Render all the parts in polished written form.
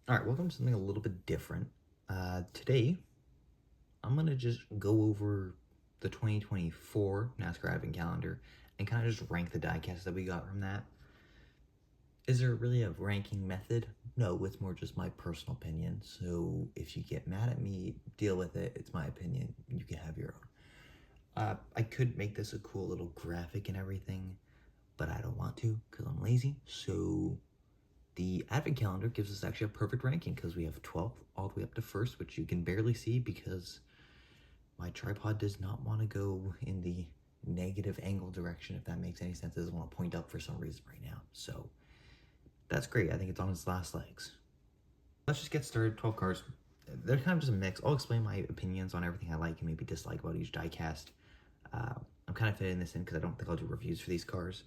Alright, welcome to something a little bit different. Today, I'm going to just go over the 2024 NASCAR Advent Calendar and kind of just rank the diecasts that we got from that. Is there really a ranking method? No, it's more just my personal opinion. So if you get mad at me, deal with it. It's my opinion. You can have your own. I could make this a cool little graphic and everything, but I don't want to because I'm lazy. So the Advent Calendar gives us actually a perfect ranking because we have 12th all the way up to 1st, which you can barely see because my tripod does not want to go in the negative angle direction, if that makes any sense. It doesn't want to point up for some reason right now. So that's great. I think it's on its last legs. Let's just get started. 12 cars. They're kind of just a mix. I'll explain my opinions on everything I like and maybe dislike about each diecast. I'm kind of fitting this in because I don't think I'll do reviews for these cars.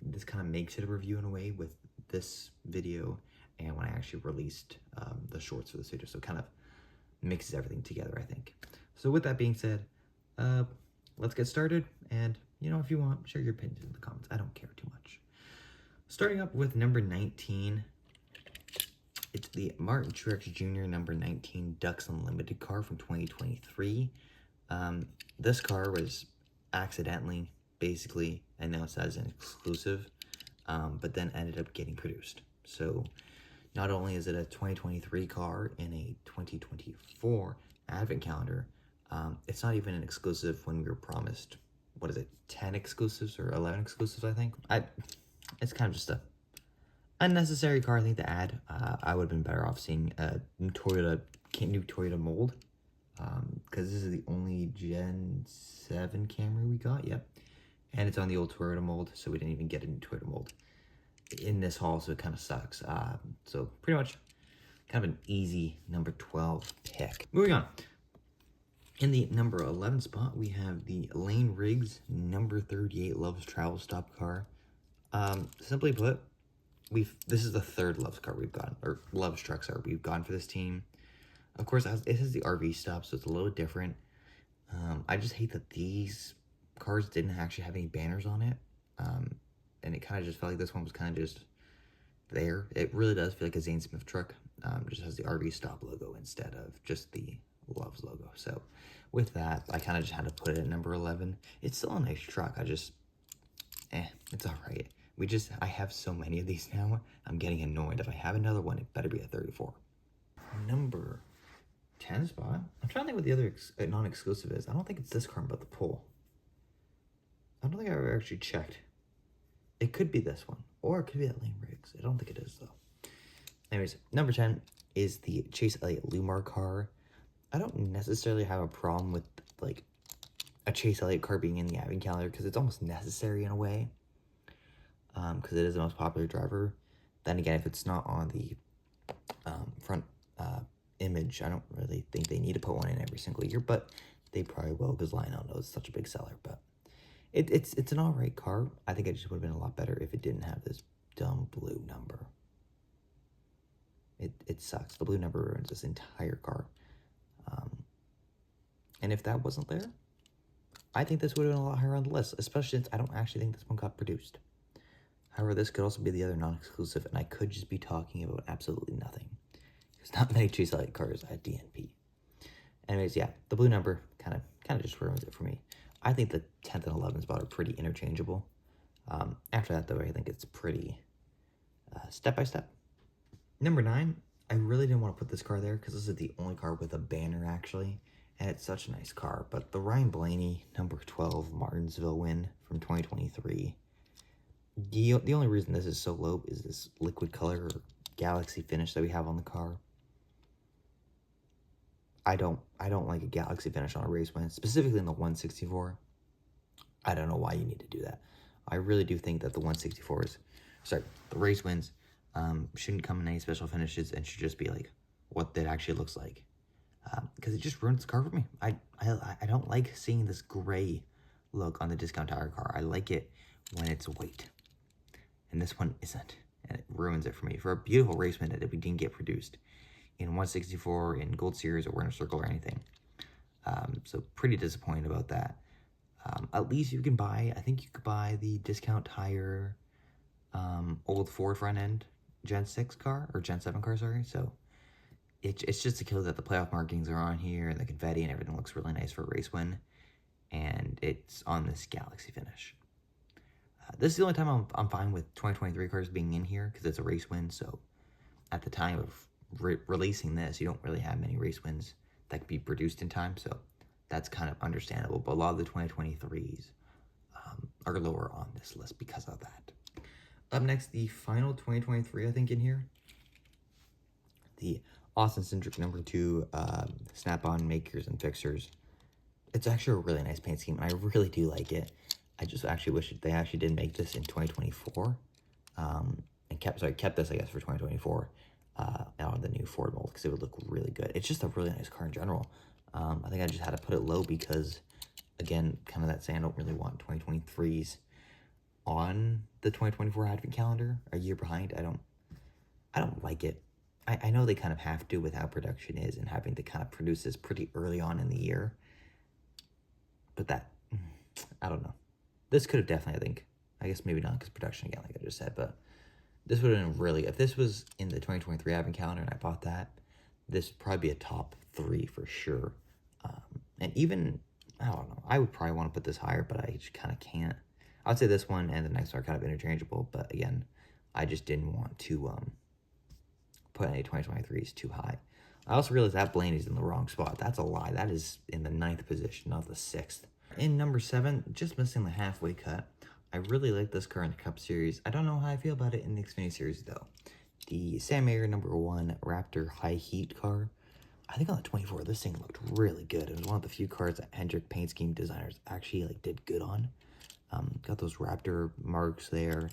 This kind of makes it a review in a way with this video and when I actually released the shorts for this video, so it kind of mixes everything together, I think. So with that being said, let's get started, and if you want, share your opinions in the comments. I don't care too much. Starting up with number 19, it's the Martin Truex Jr. number 19 Ducks Unlimited car from 2023. This car was accidentally basically announced as an exclusive, but then ended up getting produced. So not only is it a 2023 car in a 2024 Advent Calendar, it's not even an exclusive when we were promised, 10 exclusives or 11 exclusives, I think. It's kind of just a unnecessary car, I think, to add. I would have been better off seeing a new Toyota mold, because this is the only Gen 7 Camry we got, yep. And it's on the old Toyota mold, so we didn't even get a new Toyota mold in this haul, so it kind of sucks. So pretty much kind of an easy number 12 pick. Moving on. In the number 11 spot, we have the Lane Riggs number 38 Love's Travel Stop car. Simply put, this is the third Love's car we've gotten, or Love's trucks car we've gotten for this team. Of course, it has the RV stop, so it's a little different. I just hate that these cars didn't actually have any banners on it, and it kind of just felt like this one was kind of just there. It really does feel like a Zane Smith truck. Just has the RV stop logo instead of just the Love's logo. So with that, I kind of just had to put it at number 11. It's still a nice truck. It's all right. I have so many of these now, I'm getting annoyed. If I have another one, it better be a 34. Number 10 spot. I'm trying to think what the other non-exclusive is. I don't think it's this car, but the pole. I don't think I ever actually checked. It could be this one, or it could be that Lane Riggs. I don't think it is, though. Anyways, number 10 is the Chase Elliott Lumar car. I don't necessarily have a problem with, like, a Chase Elliott car being in the Advent Calendar, because it's almost necessary in a way, because it is the most popular driver. Then again, if it's not on the front image, I don't really think they need to put one in every single year, but they probably will, because Lionel knows it's such a big seller. But it's an alright car. I think it just would have been a lot better if it didn't have this dumb blue number. It sucks. The blue number ruins this entire car. And if that wasn't there, I think this would have been a lot higher on the list, especially since I don't actually think this one got produced. However, this could also be the other non-exclusive, and I could just be talking about absolutely nothing. There's not many Chase Elliott cars at DNP. Anyways, yeah, the blue number kind of just ruins it for me. I think the 10th and 11th spot are pretty interchangeable. After that, though, I think it's pretty step-by-step. Number 9, I really didn't want to put this car there because this is the only car with a banner, actually. And it's such a nice car. But the Ryan Blaney number 12 Martinsville win from 2023. The only reason this is so low is this liquid color or galaxy finish that we have on the car. I don't like a galaxy finish on a race win, specifically in the 164. I don't know why you need to do that. I really do think that the race wins shouldn't come in any special finishes and should just be like what that actually looks like. Because it just ruins the car for me. I don't like seeing this gray look on the discount tire car. I like it when it's white. And this one isn't. And it ruins it for me. For a beautiful race win that we didn't get produced in 164, in Gold Series, or Winter Circle, or anything. So pretty disappointed about that. At least you can buy, I think you could buy the discount tire old Ford front end Gen 6 car, or Gen 7 car, sorry. So it's just to kill that the playoff markings are on here and the confetti and everything looks really nice for a race win. And it's on this Galaxy finish. This is the only time I'm fine with 2023 cars being in here because it's a race win. So at the time of releasing this, you don't really have many race wins that can be produced in time. So that's kind of understandable. But a lot of the 2023s are lower on this list because of that. Up next, the final 2023, I think, in here. The Austin Cindric number 2 Snap-on Makers and Fixers. It's actually a really nice paint scheme, and I really do like it. I just actually wish they actually did make this in 2024, and kept this, I guess, for 2024 on the new Ford mold, because it would look really good. It's just a really nice car in general. I think I just had to put it low because, again, kind of that saying, I don't really want 2023s on the 2024 advent calendar, a year behind. I don't like it. I know they kind of have to with how production is and having to kind of produce this pretty early on in the year. But that, I don't know. This could have definitely, I guess maybe not because production again, like I just said, but this would have been really, if this was in the 2023 advent calendar and I bought that, this would probably be a top 3 for sure. And even, I don't know, I would probably want to put this higher, but I just kind of can't. I would say this one and the next one are kind of interchangeable, but again, I just didn't want to put any 2023s too high. I also realized that Blaney's in the wrong spot. That's a lie. That is in the 9th position, not the 6th. In number 7, just missing the halfway cut. I really like this car in the Cup Series. I don't know how I feel about it in the Xfinity Series, though. The Sam Mayer number 1 Raptor High Heat car. I think on the 24, this thing looked really good. It was one of the few cars that Hendrick paint scheme designers actually did good on. Got those Raptor marks there.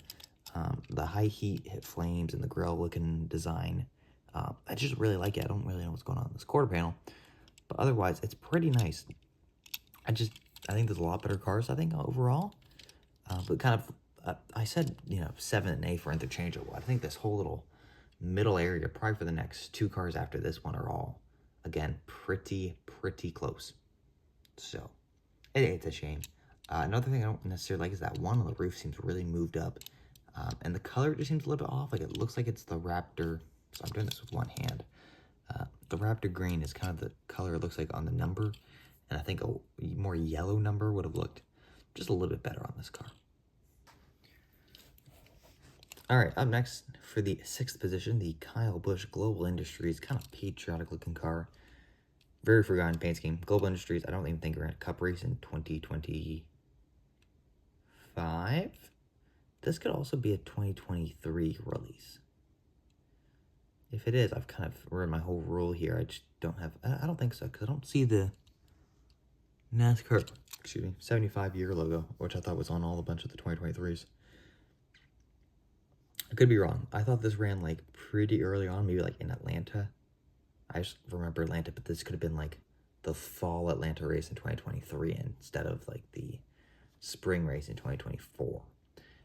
The high heat hit flames and the grill looking design. I just really like it. I don't really know what's going on in this quarter panel, but otherwise it's pretty nice. I think there's a lot better cars, I think, overall. But kind of, I said, 7 and 8 for interchangeable. I think this whole little middle area, probably for the next 2 cars after this one, are all, again, pretty close. So, it's a shame. Another thing I don't necessarily like is that one on the roof seems really moved up. And the color just seems a little bit off. Like, it looks like it's the Raptor. So I'm doing this with one hand. The Raptor green is kind of the color it looks like on the number. And I think a more yellow number would have looked just a little bit better on this car. All right, up next for the 6th position, the Kyle Busch Global Industries, kind of patriotic looking car. Very forgotten paint scheme. Global Industries, I don't even think we're in a cup race in 2025. This could also be a 2023 release. If it is, I've kind of ruined my whole rule here. I just don't have, I don't think so, because I don't see the NASCAR, 75-year logo, which I thought was on a bunch of the 2023s. I could be wrong. I thought this ran pretty early on, maybe in Atlanta. I just remember Atlanta, but this could have been the fall Atlanta race in 2023 instead of the spring race in 2024.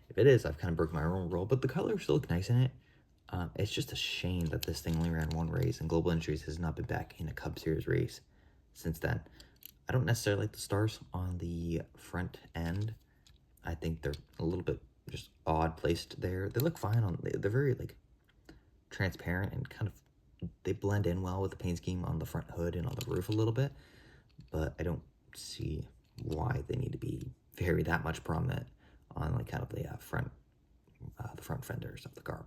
If it is, I've kind of broken my own rule, but the colors still look nice in it. It's just a shame that this thing only ran 1 race, and Global Industries has not been back in a Cup Series race since then. I don't necessarily like the stars on the front end. I think they're a little bit just odd placed there. They look fine on, they're very transparent and kind of, they blend in well with the paint scheme on the front hood and on the roof a little bit, but I don't see why they need to be that much prominent on kind of the front fenders of the car.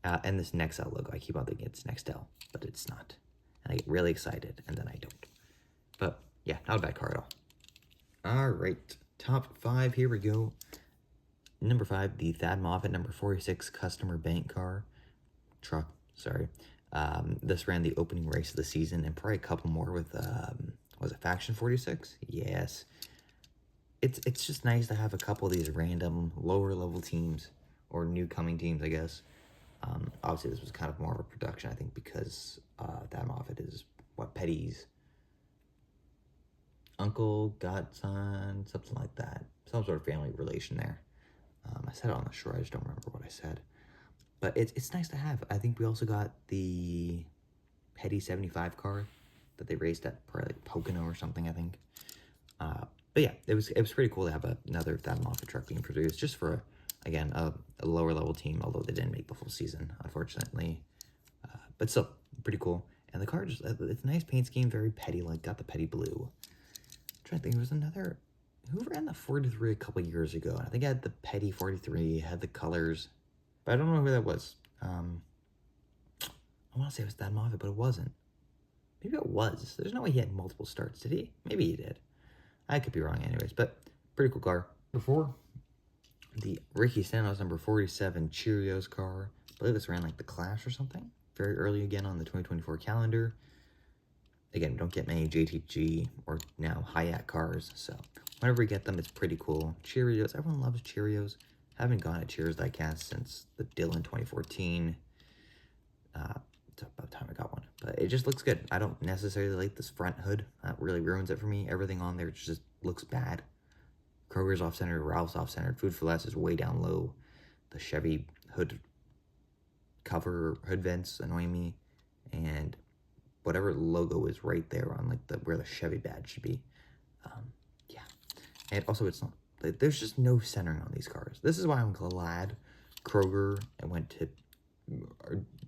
And this Nextel logo, I keep on thinking it's Nextel, but it's not. And I get really excited, and then I don't. But, yeah, not a bad car at all. All right, top 5, here we go. Number 5, the Thad Moffitt number 46 customer bank car. Truck, sorry. This ran the opening race of the season, and probably a couple more with, was it Faction 46? Yes. It's just nice to have a couple of these random lower-level teams, or new-coming teams, I guess. Obviously, this was kind of more of a production, I think, because Thad Moffitt is, Petty's uncle, godson, something like that. Some sort of family relation there. I said it on the shore, I just don't remember what I said. But it's nice to have. I think we also got the Petty 75 car that they raced at probably Pocono or something, I think. But yeah, it was pretty cool to have another Thad Moffitt truck being produced just for Again, a lower level team, although they didn't make the full season, unfortunately. But still, pretty cool. And the car just, it's a nice paint scheme, very petty, like got the petty blue. I'm trying to think, there was another, who ran the 43 a couple years ago? I think I had the petty 43, had the colors, but I don't know who that was. I want to say it was Thad Moffitt, but it wasn't. Maybe it was. There's no way he had multiple starts, did he? Maybe he did. I could be wrong anyways, but pretty cool car. Before, the Ricky Stenhouse number 47 Cheerios car. I believe this ran like the Clash or something. Very early again on the 2024 calendar. Again, don't get many JTG or now Hayat cars, so whenever we get them, it's pretty cool. Cheerios, everyone loves Cheerios. Haven't gone to Cheerios Diecast since the Dylan 2014. It's about time I got one, but it just looks good. I don't necessarily like this front hood. That really ruins it for me. Everything on there just looks bad. Kroger's off-centered, Ralph's off-centered, Food for Less is way down low. The Chevy hood cover, hood vents annoy me, and whatever logo is right there on like where the Chevy badge should be. Yeah, and also it's not, there's just no centering on these cars. This is why I'm glad Kroger went to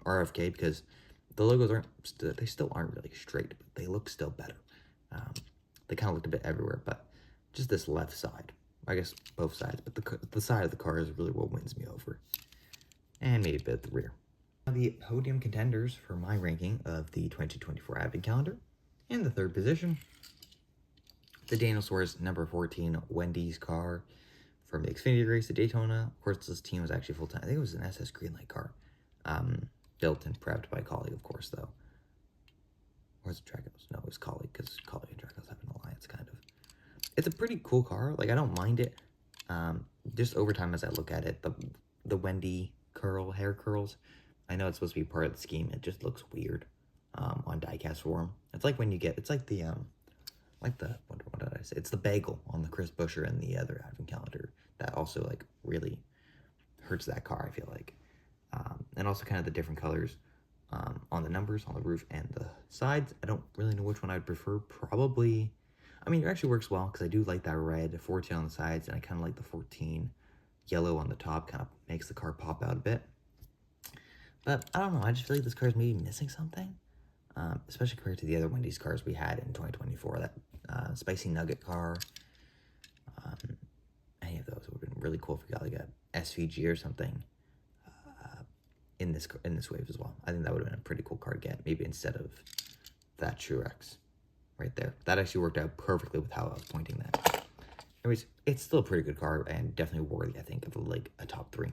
RFK, because the logos aren't, they still aren't really straight, but they look still better. They kind of looked a bit everywhere, but just this left side, I guess both sides, but the side of the car is really what wins me over, and maybe a bit at the rear. Now the podium contenders for my ranking of the 2024 Advent Calendar. In the third position, the Daniel Suarez number 14 Wendy's car from the Xfinity race at Daytona. Of course, this team was actually full-time. I think it was an SS Greenlight car. Built and prepped by Colleague, of course, though. Or was it Dragos? No, it was Colleague, because Colleague and Dragos have an alliance, kind of. It's a pretty cool car. Like, I don't mind it. Just over time as I look at it, the Wendy hair curls, I know it's supposed to be part of the scheme. It just looks weird on diecast form. It's like when you get, it's like the, what did I say? It's the bagel on the Chris Buescher and the other Advent Calendar that also, like, really hurts that car, I feel like. And also kind of the different colors on the numbers, on the roof, and the sides. I don't really know which one I'd prefer. Probably, I mean, it actually works well, because I do like that red 14 on the sides, and I kind of like the 14 yellow on the top. Kind of makes the car pop out a bit. But I don't know, I just feel like this car is maybe missing something, especially compared to the other Wendy's cars we had in 2024. That Spicy Nugget car, any of those would have been really cool if we got like a SVG or something in this wave as well. I think that would have been a pretty cool car to get, maybe instead of that Truex right there. That actually worked out perfectly with how I was pointing that. Anyways, it's still a pretty good car and definitely worthy, I think, of like a top 3.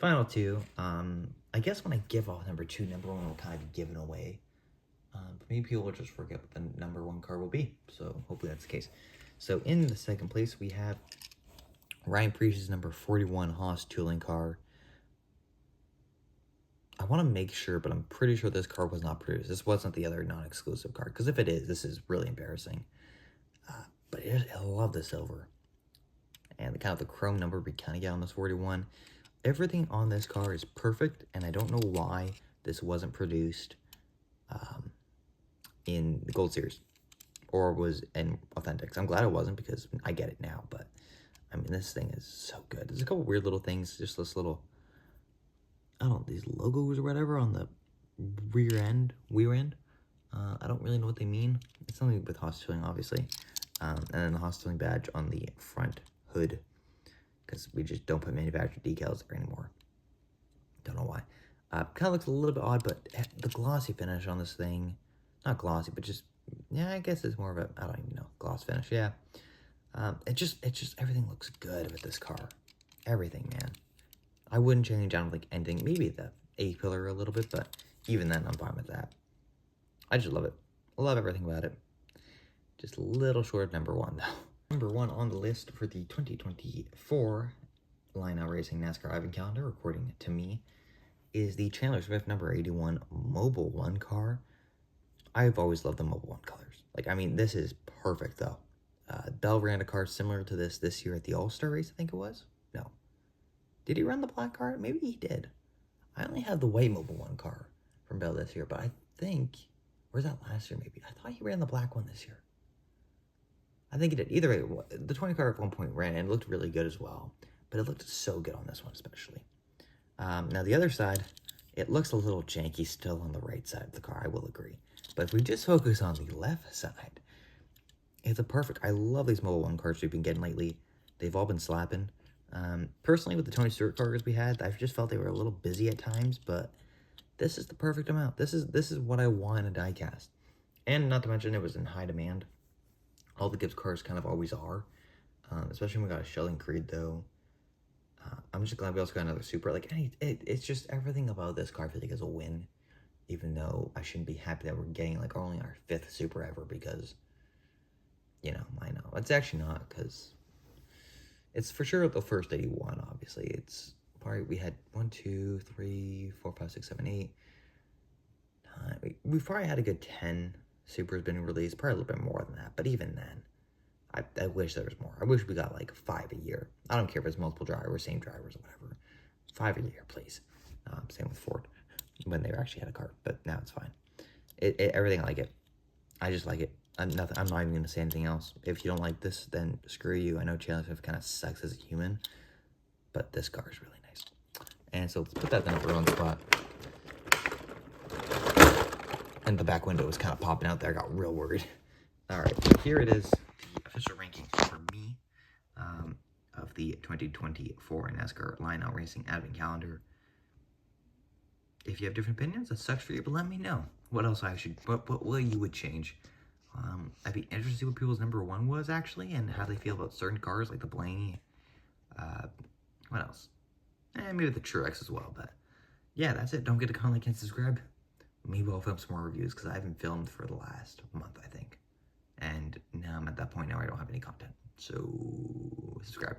Final 2, I guess when I give off number 2, number 1 will kind of be given away. But maybe people will just forget what the number 1 car will be. So hopefully that's the case. So in the second place, we have Ryan Preece's number 41 Haas Tooling car. I want to make sure, but I'm pretty sure this car was not produced. This wasn't the other non-exclusive car, because if it is, this is really embarrassing. But I love the silver. And the kind of the chrome number we kind of get on this 41. Everything on this car is perfect, and I don't know why this wasn't produced in the Gold Series or was in Authentics. I'm glad it wasn't, because I get it now, but I mean, this thing is so good. There's a couple weird little things, just this little, I don't know, these logos or whatever on the rear end. I don't really know what they mean. It's something with Haas Tooling, obviously. And then the Haas Tooling badge on the front hood, because we just don't put manufactured decals there anymore. Don't know why. Kind of looks a little bit odd, but the glossy finish on this thing, not glossy, but just, yeah, I guess it's more of a, I don't even know, gloss finish, yeah. It just, everything looks good with this car. Everything, man. I wouldn't change down like anything, maybe the A-pillar a little bit, but even then, I'm fine with that. I just love it. I love everything about it. Just a little short of number 1, though. Number 1 on the list for the 2024 Line-Out Racing NASCAR Advent Calendar, according to me, is the Chandler Smith number 81 Mobile 1 car. I've always loved the Mobile 1 colors. Like, I mean, this is perfect, though. Bell ran a car similar to this year at the All-Star race, I think it was. No. Did he run the black car? Maybe he did. I only have the white Mobile 1 car from Bell this year, but I think, where's that last year maybe? I thought he ran the black one this year. I think he did. Either way, the 20 car at one point ran and looked really good as well. but it looked so good on this one especially. Now the other side, it looks a little janky still on the right side of the car, I will agree. But if we just focus on the left side, it's a perfect, I love these Mobil 1 cars we've been getting lately. They've all been slapping. Personally, with the Tony Stewart cars we had, I just felt they were a little busy at times, but this is the perfect amount. This is what I want in a diecast. And not to mention, it was in high demand. All the Gibbs cars kind of always are. Especially when we got a Sheldon Creed, though. I'm just glad we also got another Supra. Like, it's just everything about this car I feel like is a win. Even though I shouldn't be happy that we're getting, like, only our 5th Supra ever because, you know, I know. It's actually not, because it's for sure the first 81, obviously. It's probably, we had 1, 2, 3, 4, 5, 6, 7, 8. We've probably had a good 10 Supras been released. Probably a little bit more than that. But even then, I wish there was more. I wish we got like 5 a year. I don't care if it's multiple drivers, same drivers, or whatever. 5 a year, please. Same with Ford when they actually had a car, but now it's fine. Everything I like it. I just like it. I'm not even going to say anything else. If you don't like this, then screw you. I know Chandler Swift kind of sucks as a human, but this car is really nice. And so let's put that in the number 1 spot. And the back window was kind of popping out there. I got real worried. All right, so here it is. Official ranking for me of the 2024 NASCAR Line-Out Racing Advent Calendar. If you have different opinions, that sucks for you, but let me know what else what you would change. I'd be interested to see what people's number 1 was actually, and how they feel about certain cars like the Blaney. What else? Maybe the Truex as well. But yeah, that's it. Don't forget to comment, like, and subscribe. Maybe I'll film some more reviews because I haven't filmed for the last month, I think. And now I'm at that point now where I don't have any content. So, subscribe.